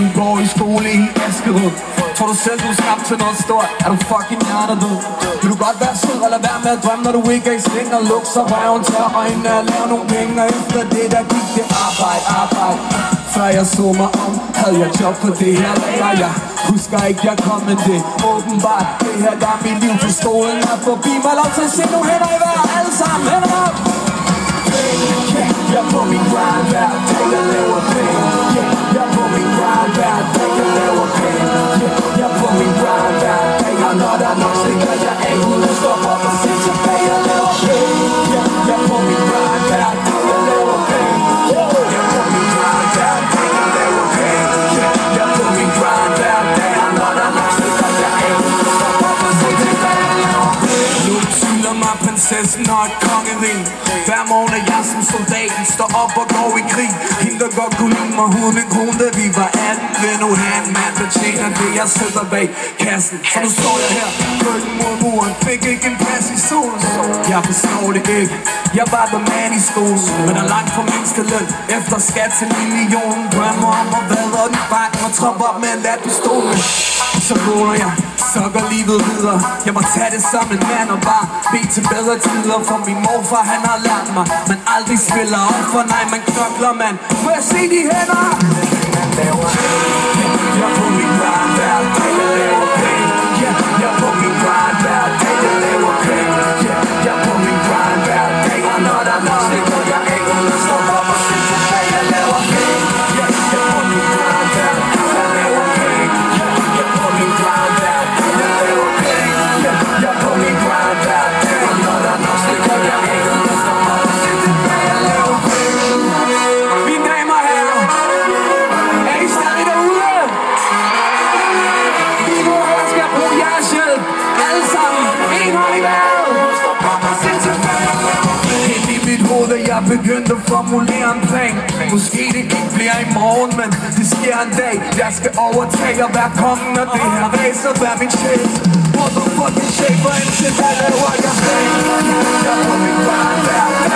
Du går i skole i Askerød. Tror du selv, du er skabt til noget stort? Er du fucking hjernedød? Vil du godt være sød, eller være med at drømme, når du ikke er i sling? Og lukke sig røven, tør øjnene og lave nogle penge. Og efter det, der gik det arbejde. Før jeg så mig om, havde jeg job på det her lager. Jeg husker ikke, jeg kom, men det åbenbart. Det her, der er mit liv, for stolen er forbi mig. Lov til at se nogle hænder i vejr, alle sammen, hænder op! Jeg er på min grind hver dag, jeg laver penge. Jeg er på min grind hver dag, jeg laver penge. Jeg er på min grind hver dag, og når der er nok stikker jeg af, uden at stoppe op og se tilbage, jeg laver penge. Jeg er på min grind hver dag, jeg laver penge. Jeg er på min grind hver dag, jeg laver penge. Jeg er på min grind hver dag, og når der er nok stikker jeg af, uden at stoppe op og se tilbage, jeg laver penge. Nu tyler mig prinsessen og et kongerig. Hver morgen er jeg som soldaten, står op og går i krig. Hende der godt kunne lide mig, hun en kone, da vi var 18. Vil nu have en mand, der tjener det, jeg sidder bag kassen. Så nu står jeg her, ryggen mod muren, fik ikke en plads i solen. Jeg forstår det ikke, jeg var the man i skolen, men er langt fra mindsteløn. Efter skat til millionen, drømmer om at vadre den bank og troppe op med en latpistol. Så vågner jeg, så går livet videre. Jeg må tage det som en mand og bare bede til bedre tider. For min morfar han har lært mig, man aldrig spiller op for nej, man knokler man. Må jeg se de hænder? Jeg er på min grind hver dag, jeg laver penge. Jeg er på min grind hver dag, jeg laver penge. Jeg er på min grind hver dag, og når der er nok stikker jeg af, uden at stoppe op og se tilbage, jeg laver penge. Jeg er på min grind hver dag, jeg laver penge. Jeg er på min grind hver dag, jeg laver penge. Jeg er på min grind hver dag, og når der er nok stikker jeg af, uden at stoppe op og se tilbage, jeg laver penge. Mine damer og herrer, er I stadig derude? Lige nu her skal jeg bruge jeres hjælp. Alle sammen, en hånd i vejret. Stop op og se tilbage. Helt i mit hoved er jeg begyndt at formulere en plan. Måske det ikke bliver i morgen, men det sker en dag. Jeg skal overtage og være kongen, og det her race og være min chef. Motherfucking chef, og indtil da laver jeg fag. Jeg er på min grind hver dag.